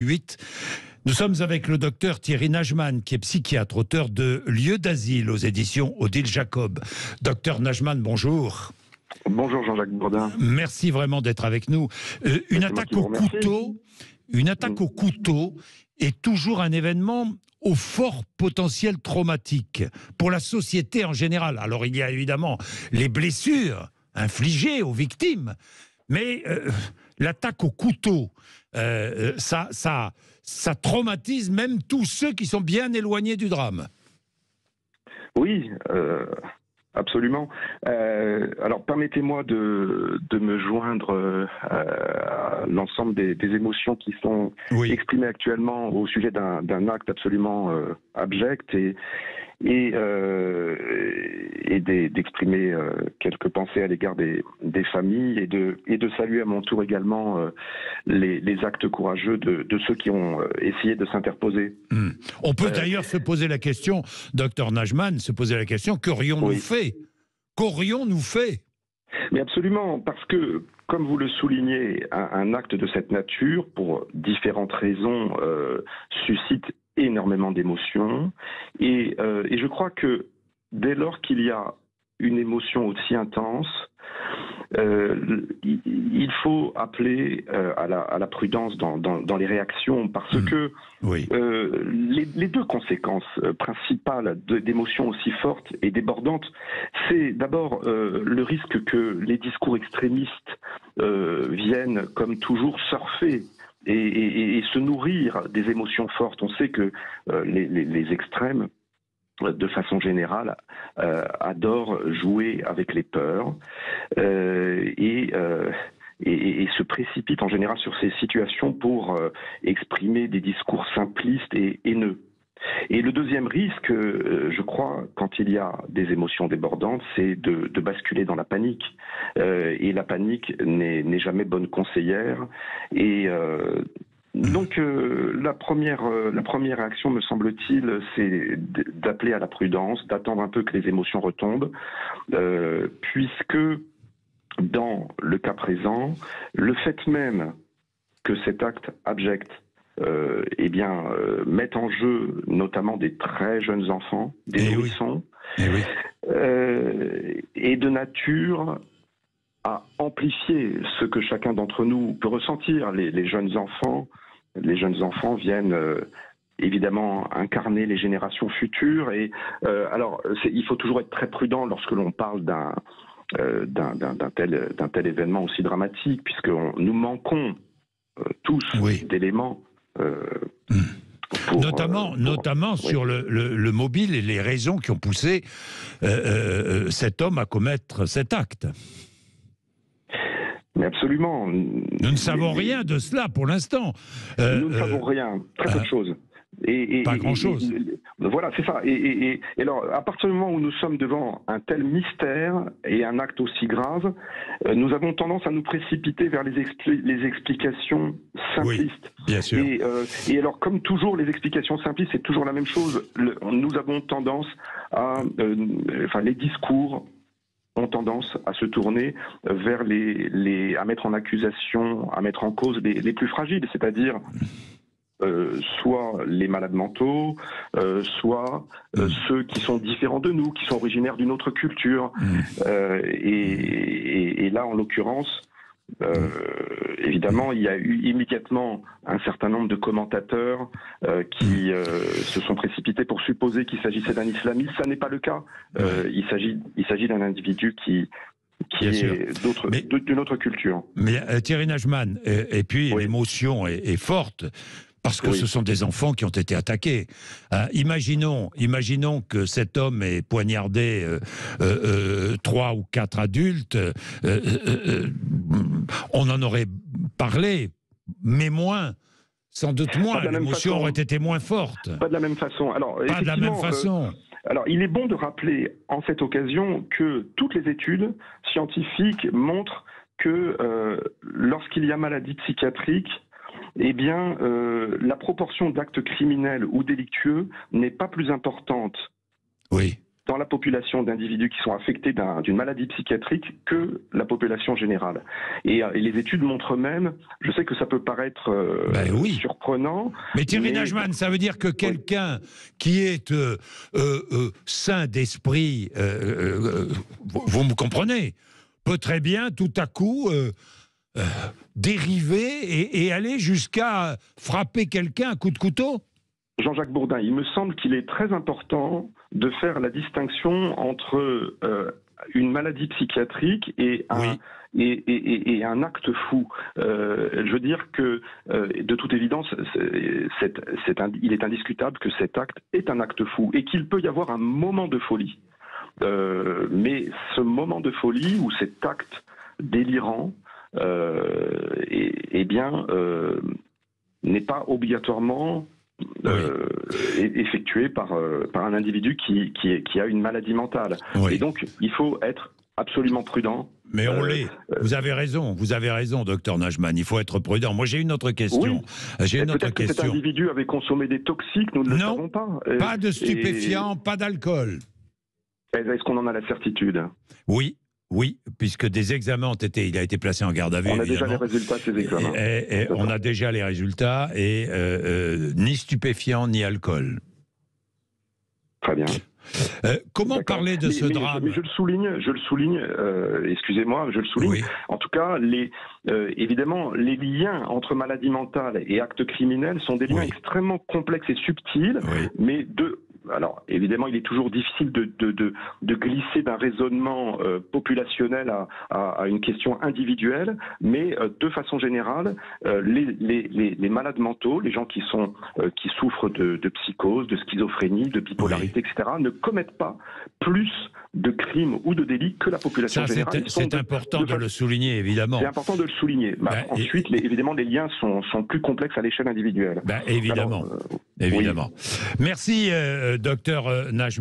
8. Nous sommes avec le docteur Thierry Najman, qui est psychiatre, auteur de Lieu d'asile aux éditions Odile Jacob. Docteur Najman, bonjour. Bonjour Jean-Jacques Bourdin. Merci vraiment d'être avec nous. Une attaque au couteau est toujours un événement au fort potentiel traumatique pour la société en général. Alors il y a évidemment les blessures infligées aux victimes, mais l'attaque au couteau, ça traumatise même tous ceux qui sont bien éloignés du drame. Oui, absolument. Alors permettez-moi de me joindre à l'ensemble des émotions qui sont exprimées actuellement au sujet d'un acte absolument abject et d'exprimer quelques pensées à l'égard des familles et de saluer à mon tour également les actes courageux de ceux qui ont essayé de s'interposer. On peut d'ailleurs se poser la question, docteur Najman, qu'aurions-nous fait? Qu'aurions-nous fait? Mais absolument, parce que, comme vous le soulignez, un acte de cette nature, pour différentes raisons, suscite énormément d'émotions. Et je crois que dès lors qu'il y a une émotion aussi intense, il faut appeler à la prudence dans les réactions, parce que les deux conséquences principales d'émotions aussi fortes et débordantes, c'est d'abord le risque que les discours extrémistes viennent, comme toujours, surfer et se nourrir des émotions fortes. On sait que les extrêmes, de façon générale, adorent jouer avec les peurs et se précipitent en général sur ces situations pour exprimer des discours simplistes et haineux. Et le deuxième risque, je crois, quand il y a des émotions débordantes, c'est de basculer dans la panique. Et la panique n'est jamais bonne conseillère. Et donc la première réaction, me semble-t-il, c'est d'appeler à la prudence, d'attendre un peu que les émotions retombent, puisque dans le cas présent, le fait même que cet acte abject mettent en jeu notamment des très jeunes enfants, des nourrissons, et de nature à amplifier ce que chacun d'entre nous peut ressentir. Les jeunes enfants viennent évidemment incarner les générations futures. Et alors, il faut toujours être très prudent lorsque l'on parle d'un tel événement aussi dramatique, puisque nous manquons tous d'éléments. Notamment sur le mobile et les raisons qui ont poussé cet homme à commettre cet acte. Mais absolument. Nous ne savons rien de cela pour l'instant. Nous ne savons rien, très peu de choses. Pas grand-chose. Voilà, c'est ça. Et alors, à partir du moment où nous sommes devant un tel mystère et un acte aussi grave, nous avons tendance à nous précipiter vers les explications simplistes. Oui, bien sûr. Et alors, comme toujours, les explications simplistes, c'est toujours la même chose. Nous avons tendance à... les discours ont tendance à se tourner vers à mettre en accusation, à mettre en cause les plus fragiles, c'est-à-dire soit les malades mentaux, soit ceux qui sont différents de nous, qui sont originaires d'une autre culture. Et là, en l'occurrence, évidemment, il y a eu immédiatement un certain nombre de commentateurs qui se sont précipités pour supposer qu'il s'agissait d'un islamiste. Ça n'est pas le cas. Il s'agit d'un individu qui est d'une autre culture. Mais Thierry Najman, et puis l'émotion est forte, parce que ce sont des enfants qui ont été attaqués. Imaginons que cet homme ait poignardé 3 ou 4 adultes. On en aurait parlé, mais moins. Sans doute moins. L'émotion aurait été moins forte. Pas de la même façon. Alors, pas de la même façon. Alors, il est bon de rappeler en cette occasion que toutes les études scientifiques montrent que lorsqu'il y a maladie psychiatrique, la proportion d'actes criminels ou délictueux n'est pas plus importante dans la population d'individus qui sont affectés d'une maladie psychiatrique que la population générale. Et les études montrent même, je sais que ça peut paraître surprenant. Mais Thierry Najman, ça veut dire que quelqu'un qui est sain d'esprit, vous me comprenez, peut très bien tout à coup dériver et aller jusqu'à frapper quelqu'un à coups de couteau? Jean-Jacques Bourdin, il me semble qu'il est très important de faire la distinction entre une maladie psychiatrique et un acte fou. Je veux dire que, de toute évidence, il est indiscutable que cet acte est un acte fou et qu'il peut y avoir un moment de folie. Mais ce moment de folie ou cet acte délirant, n'est pas obligatoirement effectué par un individu qui a une maladie mentale. Oui. Et donc, il faut être absolument prudent. Mais on l'est. Vous avez raison, docteur Najman. Il faut être prudent. Moi, j'ai une autre question. Oui. Peut-être que cet individu avait consommé des toxiques, nous ne le savons pas. Pas de stupéfiants, pas d'alcool. Est-ce qu'on en a la certitude? Oui, puisque des examens il a été placé en garde à vue. On a déjà les résultats de ces examens. On a déjà les résultats et ni stupéfiants ni alcool. Très bien. Comment parler de ce drame? Mais je le souligne, excusez-moi, je le souligne. Oui. En tout cas, évidemment, les liens entre maladie mentale et actes criminels sont des liens extrêmement complexes et subtils, mais alors, évidemment, il est toujours difficile de glisser d'un raisonnement populationnel à une question individuelle, mais de façon générale, les malades mentaux, les gens qui souffrent de psychose, de schizophrénie, de bipolarité, etc., ne commettent pas plus de crimes ou de délits que la population générale. C'est important de le souligner, évidemment. C'est important de le souligner. Ensuite, évidemment, les liens sont plus complexes à l'échelle individuelle. Évidemment. Évidemment. Oui. Merci, docteur Najman.